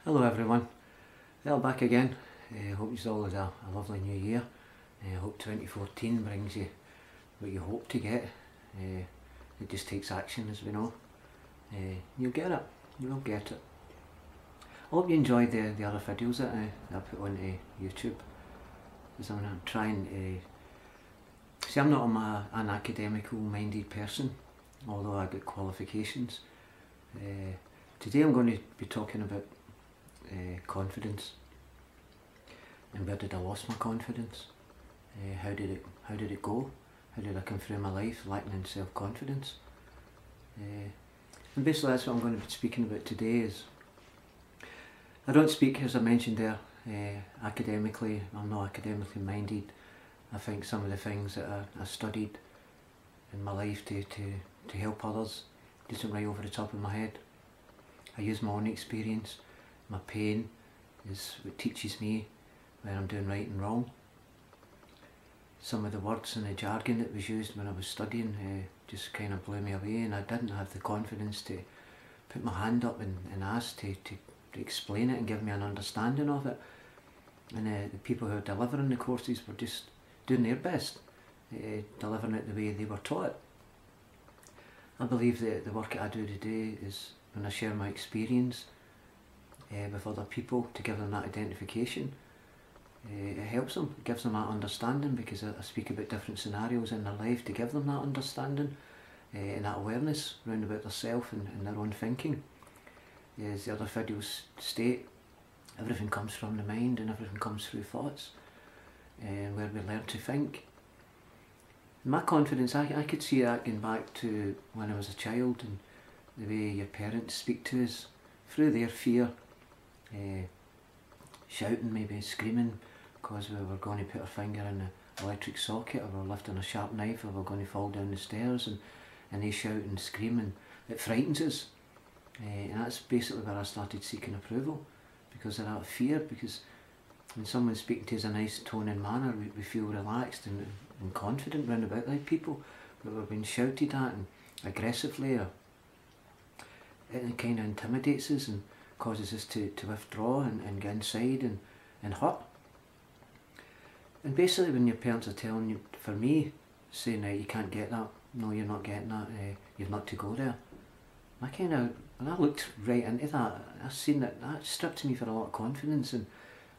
Hello everyone, well back again. Hope you all had a lovely new year. Hope 2014 brings you what you hope to get. It just takes action, as we know. You'll get it, you will get it. I hope you enjoyed the other videos that I put on YouTube. Because I'm trying to... See, I'm not an academical minded person, although I got qualifications. Today I'm going to be talking about confidence, and where did I lost my confidence? How did it go? How did I come through my life lacking in self-confidence? And basically that's what I'm going to be speaking about today. Is I don't speak, as I mentioned there, academically. I'm not academically minded. I think some of the things that I studied in my life to help others isn't right over the top of my head. I use my own experience. My pain is what teaches me where I'm doing right and wrong. Some of the words and the jargon that was used when I was studying just kind of blew me away, and I didn't have the confidence to put my hand up and ask to explain it and give me an understanding of it. And the people who are delivering the courses were just doing their best, delivering it the way they were taught. I believe that the work that I do today is when I share my experience with other people to give them that identification. It helps them, it gives them that understanding, because I speak about different scenarios in their life to give them that understanding and that awareness round about themselves and their own thinking. As the other videos state, everything comes from the mind and everything comes through thoughts, where we learn to think. My confidence, I could see that going back to when I was a child, and the way your parents speak to us through their fear, shouting, maybe screaming because we were going to put our finger in the electric socket, or we were lifting a sharp knife, or we were going to fall down the stairs, and they shout and scream, and it frightens us. And that's basically where I started seeking approval, because of that fear. Because when someone's speaking to us in a nice tone and manner, we feel relaxed and confident round about like people. But we're being shouted at and aggressively, or it kind of intimidates us and causes us to withdraw and get inside and hurt. And basically when your parents are telling you, for me, saying you can't get that, no you're not getting that, you've not to go there. I kind of, when I looked right into that, I seen that stripped me for a lot of confidence, and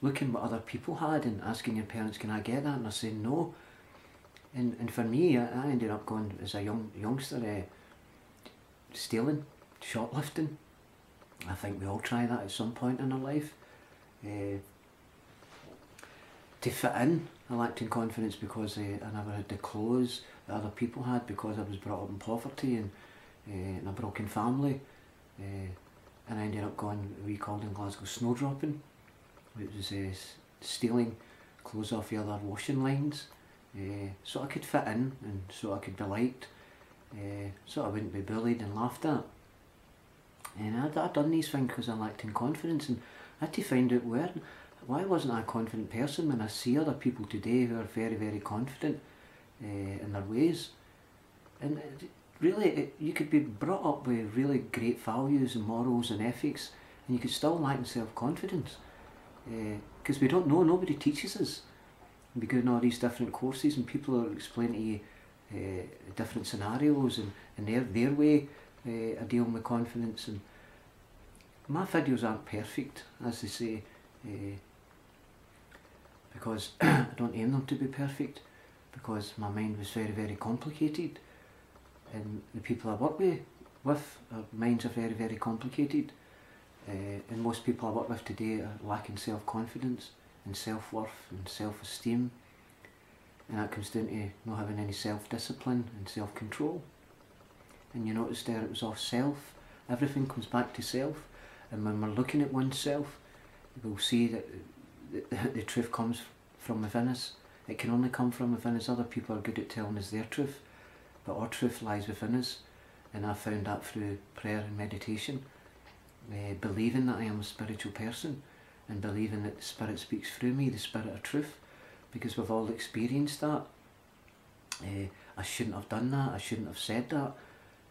looking what other people had and asking your parents, can I get that? And they're saying no. And for me, I ended up going as a youngster, stealing, shoplifting. I think we all try that at some point in our life. To fit in, I lacked in confidence because I never had the clothes that other people had, because I was brought up in poverty and in a broken family. And I ended up going what we called in Glasgow snowdropping, which was stealing clothes off the other washing lines, so I could fit in and so I could be liked, so I wouldn't be bullied and laughed at. And I'd done these things because I lacked in confidence, and I had to find out why wasn't I a confident person when I see other people today who are very, very confident in their ways. And really, you could be brought up with really great values and morals and ethics, and you could still lack in self-confidence, because we don't know, nobody teaches us. We go in all these different courses and people are explaining to you different scenarios and their way of dealing with confidence. And my videos aren't perfect, as they say, because I don't aim them to be perfect, because my mind was very, very complicated, and the people I work with our minds are very, very complicated, and most people I work with today are lacking self-confidence and self-worth and self-esteem, and that comes down to not having any self-discipline and self-control. And you notice there it was all self, everything comes back to self. And when we're looking at oneself, we'll see that the truth comes from within us. It can only come from within us. Other people are good at telling us their truth, but our truth lies within us. And I found that through prayer and meditation, believing that I am a spiritual person, and believing that the Spirit speaks through me, the Spirit of truth, because we've all experienced that. I shouldn't have done that, I shouldn't have said that.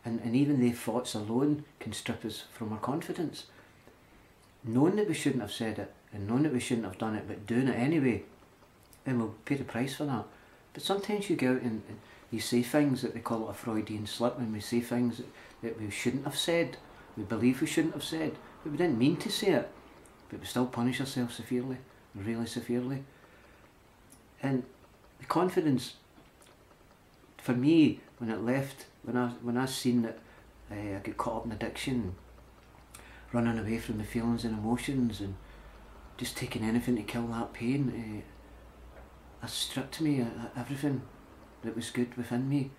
And even the thoughts alone can strip us from our confidence. knowing that we shouldn't have said it and knowing that we shouldn't have done it, but doing it anyway, then we'll pay the price for that. But sometimes you go out and you say things that they call it a Freudian slip, and we say things that we shouldn't have said, we believe we shouldn't have said, but we didn't mean to say it, but we still punish ourselves severely, really severely. And the confidence, for me, when it left, when I seen that I got caught up in addiction, running away from the feelings and emotions and just taking anything to kill that pain, it stripped me everything that was good within me,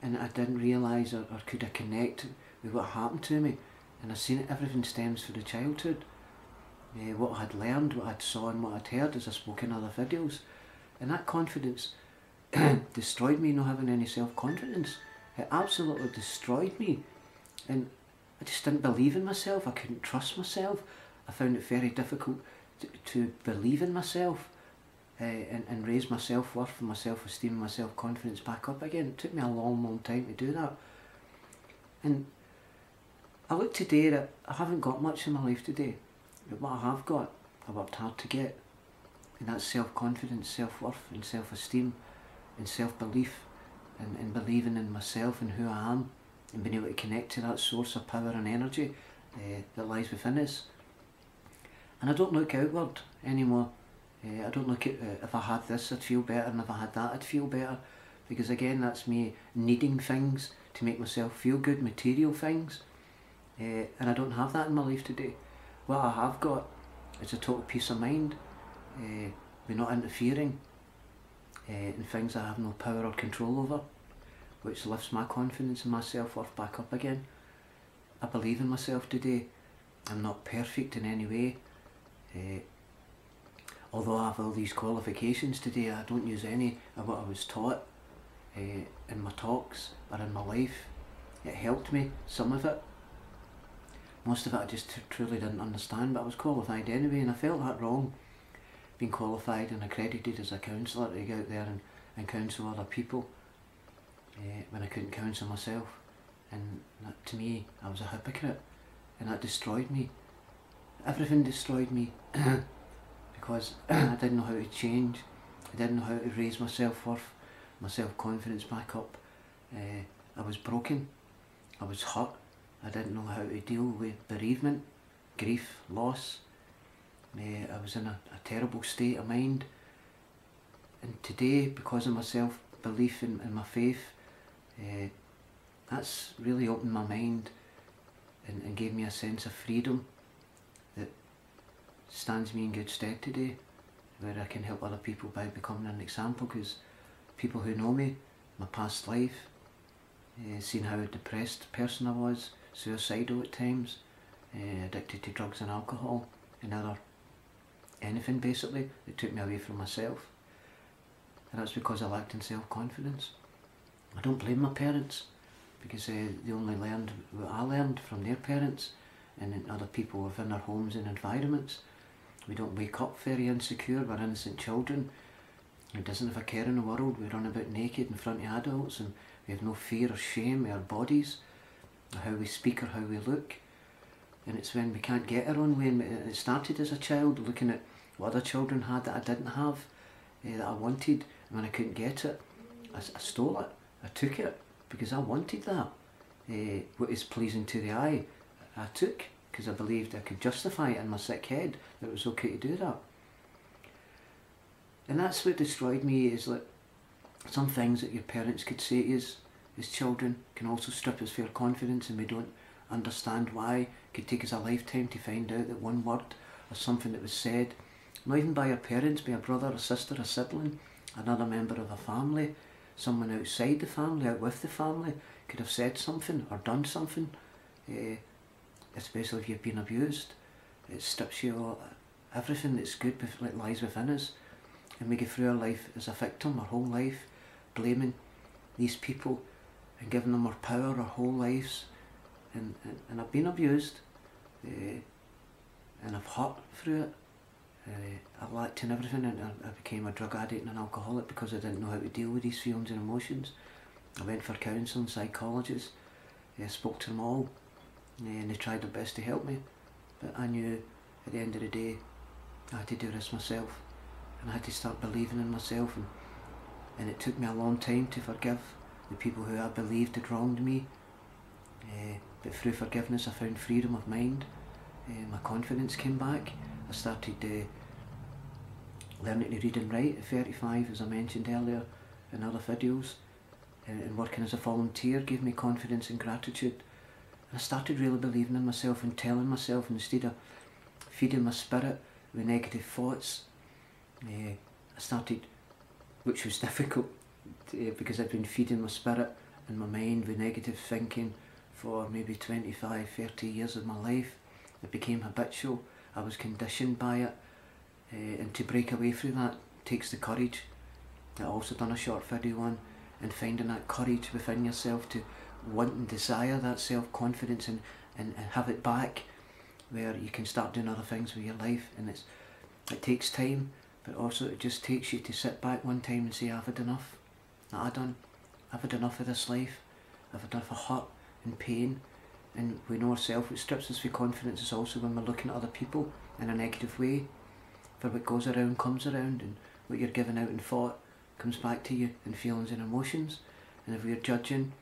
and I didn't realise or could I connect with what happened to me. And I seen it, everything stems from the childhood, what I had learned, what I had saw and what I'd heard as I spoke in other videos, and that confidence destroyed me, not having any self-confidence. It absolutely destroyed me, and I just didn't believe in myself. I couldn't trust myself. I found it very difficult to believe in myself and raise my self-worth and my self-esteem and my self-confidence back up again. It took me a long time to do that. And I look today that I haven't got much in my life today, but what I have got, I worked hard to get, and that's self-confidence, self-worth and self-esteem and self-belief, and believing in myself and who I am, and being able to connect to that source of power and energy that lies within us. And I don't look outward anymore. I don't look at if I had this I'd feel better, and if I had that I'd feel better, because again that's me needing things to make myself feel good, material things, and I don't have that in my life today. What I have got is a total peace of mind. We're not interfering in things I have no power or control over, which lifts my confidence and my self-worth back up again. I believe in myself today. I'm not perfect in any way. Although I have all these qualifications today, I don't use any of what I was taught in my talks or in my life. It helped me, some of it. Most of it I just truly didn't understand, but I was qualified anyway, and I felt that wrong, being qualified and accredited as a counsellor to go out there and counsel other people when I couldn't counsel myself. And that, to me, I was a hypocrite, and that destroyed me. Everything destroyed me because I didn't know how to change. I didn't know how to raise my self-worth, my self-confidence back up. I was broken. I was hurt. I didn't know how to deal with bereavement, grief, loss. I was in a terrible state of mind. And today, because of my self-belief and my faith, that's really opened my mind and gave me a sense of freedom that stands me in good stead today, where I can help other people by becoming an example, because people who know me, my past life, seen how a depressed person I was, suicidal at times, addicted to drugs and alcohol and anything basically that took me away from myself. And that's because I lacked in self-confidence. I don't blame my parents, because they only learned what I learned from their parents and other people within their homes and environments. We don't wake up very insecure. We're innocent children who doesn't have a care in the world. We run about naked in front of adults, and we have no fear or shame of our bodies, or how we speak or how we look. And it's when we can't get our own way, and it started as a child, looking at what other children had that I didn't have, that I wanted, and when I couldn't get it, I stole it, I took it, because I wanted that. What is pleasing to the eye, I took, because I believed I could justify it in my sick head, that it was okay to do that. And that's what destroyed me, is that some things that your parents could say to us as children can also strip us for our confidence, and we don't understand why. It could take us a lifetime to find out that one word or something that was said, not even by our parents, by a brother, a sister, a sibling, another member of a family, someone outside the family, out with the family, could have said something or done something, especially if you've been abused. It strips you of everything that's good that lies within us, and we go through our life as a victim our whole life, blaming these people and giving them our power our whole lives. And I've been abused, and I've hurt through it. I lacked in everything, and I became a drug addict and an alcoholic because I didn't know how to deal with these feelings and emotions. I went for counselling, psychologists, spoke to them all, and they tried their best to help me, But I knew at the end of the day I had to do this myself, and I had to start believing in myself, and it took me a long time to forgive the people who I believed had wronged me. But through forgiveness I found freedom of mind. My confidence came back. I started learning to read and write at 35, as I mentioned earlier in other videos, and working as a volunteer gave me confidence and gratitude. And I started really believing in myself and telling myself, instead of feeding my spirit with negative thoughts, I started, which was difficult because I'd been feeding my spirit and my mind with negative thinking for maybe 25, 30 years of my life. It became habitual. I was conditioned by it, and to break away from that takes the courage. I also done a short video on and finding that courage within yourself to want and desire that self-confidence and have it back, where you can start doing other things with your life. And it takes time, but also it just takes you to sit back one time and say, I've had enough. I've had enough of this life. I've had enough of hurt and pain. And we know ourselves, what strips us of confidence is also when we're looking at other people in a negative way. For what goes around comes around, and what you're giving out in thought comes back to you in feelings and emotions. And if we're judging,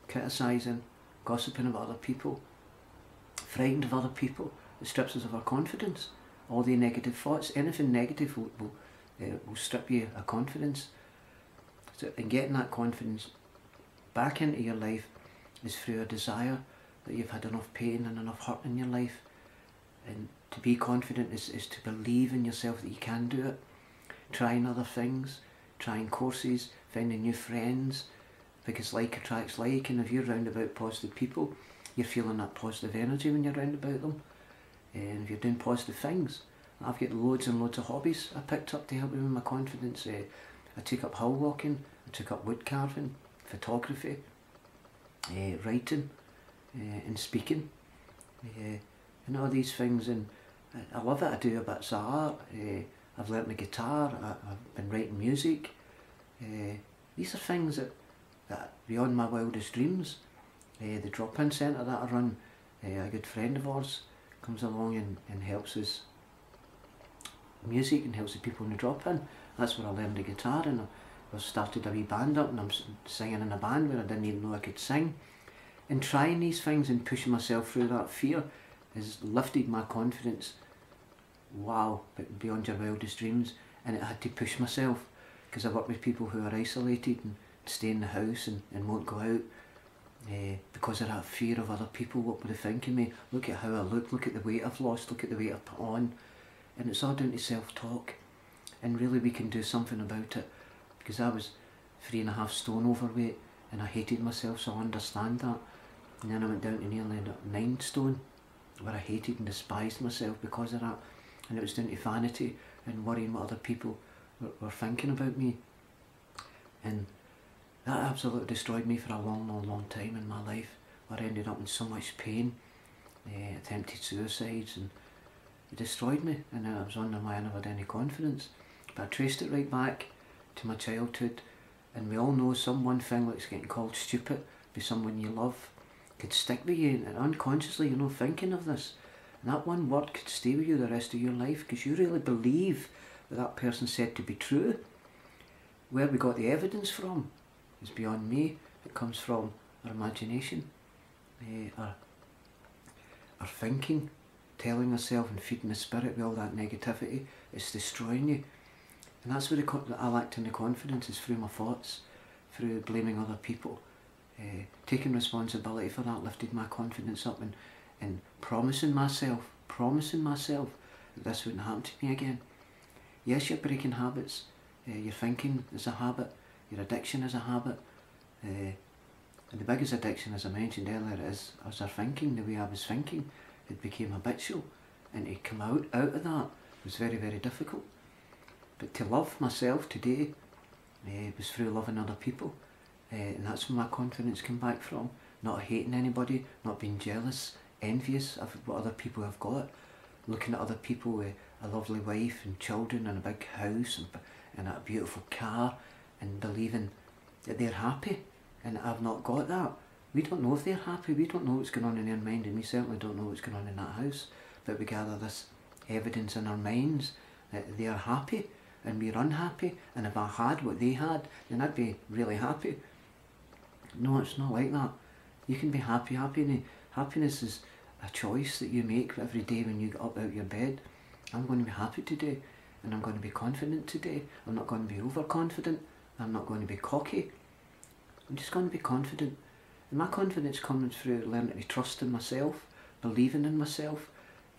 criticising, gossiping about other people, frightened of other people, it strips us of our confidence. All the negative thoughts, anything negative will strip you of confidence. So, and getting that confidence back into your life is through a desire that you've had enough pain and enough hurt in your life. And to be confident is to believe in yourself that you can do it. Trying other things, trying courses, finding new friends, because like attracts like, and if you're round about positive people, you're feeling that positive energy when you're round about them. And if you're doing positive things, I've got loads and loads of hobbies I picked up to help me with my confidence. I took up hill walking, I took up wood carving, photography, writing, and speaking, and all these things. And I love it. I do a bit of art. I've learnt the guitar. I've been writing music. These are things that beyond my wildest dreams. The drop-in centre that I run, a good friend of ours comes along and helps us music and helps the people in the drop-in. That's where I learned the guitar, and I've started a wee band up, and I'm singing in a band where I didn't even know I could sing. And trying these things and pushing myself through that fear has lifted my confidence. Wow, but beyond your wildest dreams. And it had to push myself, because I work with people who are isolated and stay in the house and won't go out because of that fear of other people. What would they think of me? Look at how I look at the weight I've lost, look at the weight I've put on. And it's all down to self-talk. And really we can do something about it, because I was 3.5 stone overweight and I hated myself, so I understand that. And then I went down to nearly 9 stone, where I hated and despised myself because of that. And it was down to vanity and worrying what other people were thinking about me. And that absolutely destroyed me for a long time in my life, where I ended up in so much pain, attempted suicides, and it destroyed me. And I was wondering why I never had any confidence. But I traced it right back to my childhood. And we all know one thing like getting called stupid by someone you love could stick with you, and unconsciously you're not thinking of this. And that one word could stay with you the rest of your life, because you really believe that person said to be true. Where we got the evidence from is beyond me. It comes from our imagination, our thinking, telling ourselves and feeding the spirit with all that negativity. It's destroying you. And that's where I lacked in the confidence, is through my thoughts, through blaming other people. Taking responsibility for that lifted my confidence up, and promising myself that this wouldn't happen to me again. Yes, you're breaking habits. Your thinking is a habit. Your addiction is a habit. And the biggest addiction, as I mentioned earlier, is our thinking. The way I was thinking, it became habitual, and to come out of that was very difficult. But to love myself today was through loving other people. And that's where my confidence came back from. Not hating anybody, not being jealous, envious of what other people have got. Looking at other people with a lovely wife and children and a big house and a beautiful car, and believing that they're happy, and I've not got that. We don't know if they're happy, we don't know what's going on in their mind, and we certainly don't know what's going on in that house. but we gather this evidence in our minds that they are happy and we're unhappy, and if I had what they had, then I'd be really happy. No, it's not like that. You can be happy. Happiness is a choice that you make every day when you get up out of your bed. I'm going to be happy today, and I'm going to be confident today. I'm not going to be overconfident. I'm not going to be cocky. I'm just going to be confident. And my confidence comes through learning to trust in myself, believing in myself,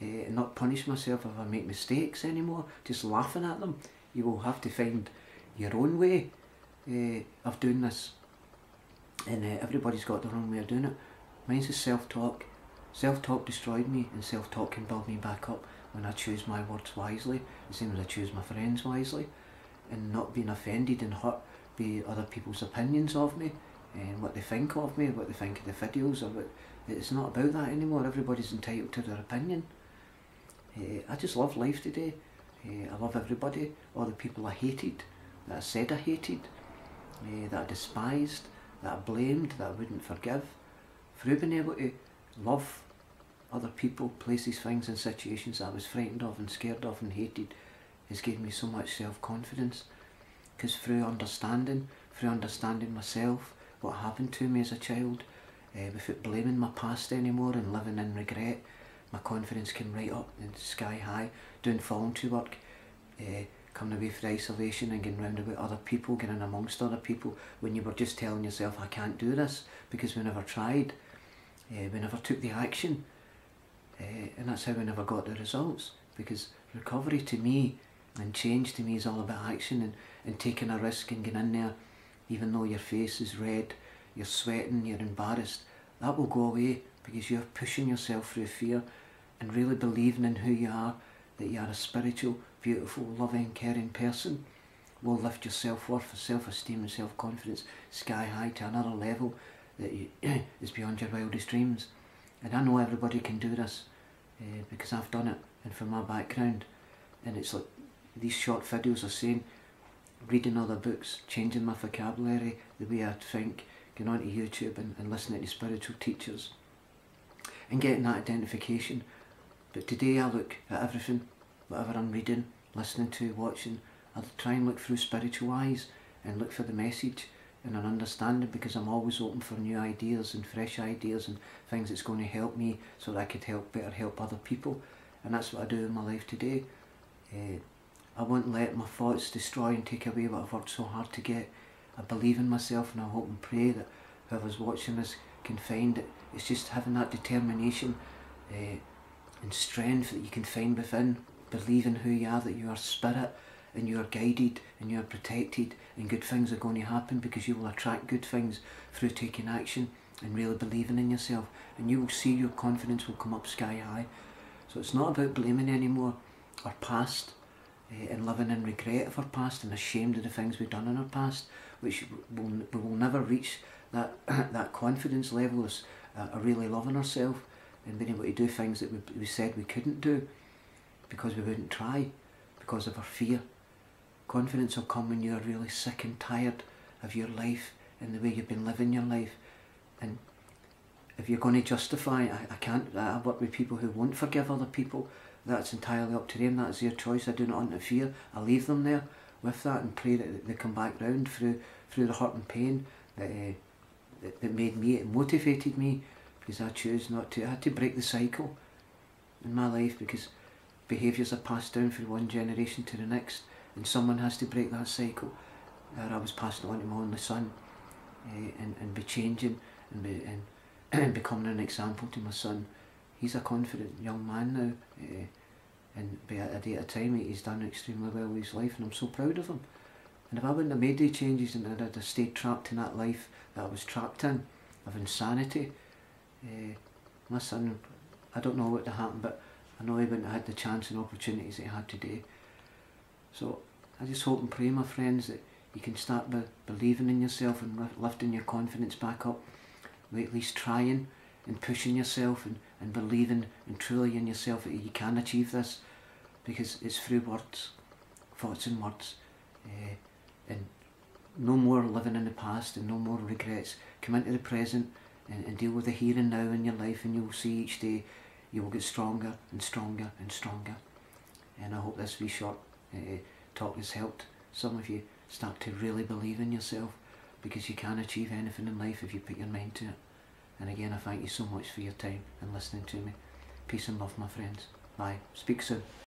and not punish myself if I make mistakes anymore, just laughing at them. You will have to find your own way of doing this. And everybody's got their own way of doing it. Mine's is self-talk. Self-talk destroyed me, and self-talk can build me back up when I choose my words wisely, the same as I choose my friends wisely, and not being offended and hurt by other people's opinions of me, and what they think of me, what they think of the videos, or what. It's not about that anymore. Everybody's entitled to their opinion. I just love life today. I love everybody, all the people I hated, that I said I hated, that I despised, that I blamed, that I wouldn't forgive. Through being able to love other people, places, things and situations that I was frightened of and scared of and hated, has given me so much self-confidence. Because through understanding myself, what happened to me as a child, without blaming my past anymore and living in regret, my confidence came right up and sky high, doing voluntary work, coming away from isolation and getting round about other people, getting amongst other people when you were just telling yourself, I can't do this, because we never tried, we never took the action, and that's how we never got the results. Because recovery to me and change to me is all about action and taking a risk and getting in there, even though your face is red, you're sweating, you're embarrassed. That will go away because you're pushing yourself through fear and really believing in who you are, that you are a spiritual, beautiful, loving, caring person, will lift your self-worth, self-esteem and self-confidence sky high to another level that is beyond your wildest dreams. And I know everybody can do this because I've done it, and from my background. And it's like these short videos are saying, reading other books, changing my vocabulary, the way I think, going onto YouTube and listening to spiritual teachers and getting that identification. But today I look at everything, whatever I'm reading, listening to, watching, I try and look through spiritual eyes and look for the message and an understanding, because I'm always open for new ideas and fresh ideas and things that's going to help me so that I could better help other people. And that's what I do in my life today. I won't let my thoughts destroy and take away what I've worked so hard to get. I believe in myself, and I hope and pray that whoever's watching this can find it. It's just having that determination and strength that you can find within, believing who you are, that you are spirit and you are guided and you are protected, and good things are going to happen because you will attract good things through taking action and really believing in yourself, and you will see your confidence will come up sky high. So it's not about blaming anymore our past and living in regret of our past and ashamed of the things we've done in our past, which we will never reach that that confidence level of really loving ourselves and being able to do things that we said we couldn't do because we wouldn't try, because of our fear. Confidence will come when you're really sick and tired of your life and the way you've been living your life. And if you're going to justify, I work with people who won't forgive other people. That's entirely up to them. That's their choice. I do not interfere. I leave them there with that and pray that they come back round through the hurt and pain that made me, it motivated me, because I choose not to. I had to break the cycle in my life because behaviours are passed down from one generation to the next, and someone has to break that cycle. I was passing it on to my only son, and be changing and becoming an example to my son. He's a confident young man now, and at a day at a time he's done extremely well with his life, and I'm so proud of him. And if I wouldn't have made the changes and I'd have stayed trapped in that life that I was trapped in, of insanity, my son, I don't know what would have happened, but I know he wouldn't have had the chance and opportunities that he had today. So I just hope and pray, my friends, that you can start by believing in yourself and lifting your confidence back up, at least trying and pushing yourself and believing and truly in yourself that you can achieve this, because it's through words, thoughts and words, and no more living in the past and no more regrets. Come into the present and deal with the here and now in your life, and you'll see each day you will get stronger and stronger and stronger. And I hope this wee short talk has helped some of you start to really believe in yourself, because you can achieve anything in life if you put your mind to it. And again, I thank you so much for your time and listening to me. Peace and love, my friends. Bye. Speak soon.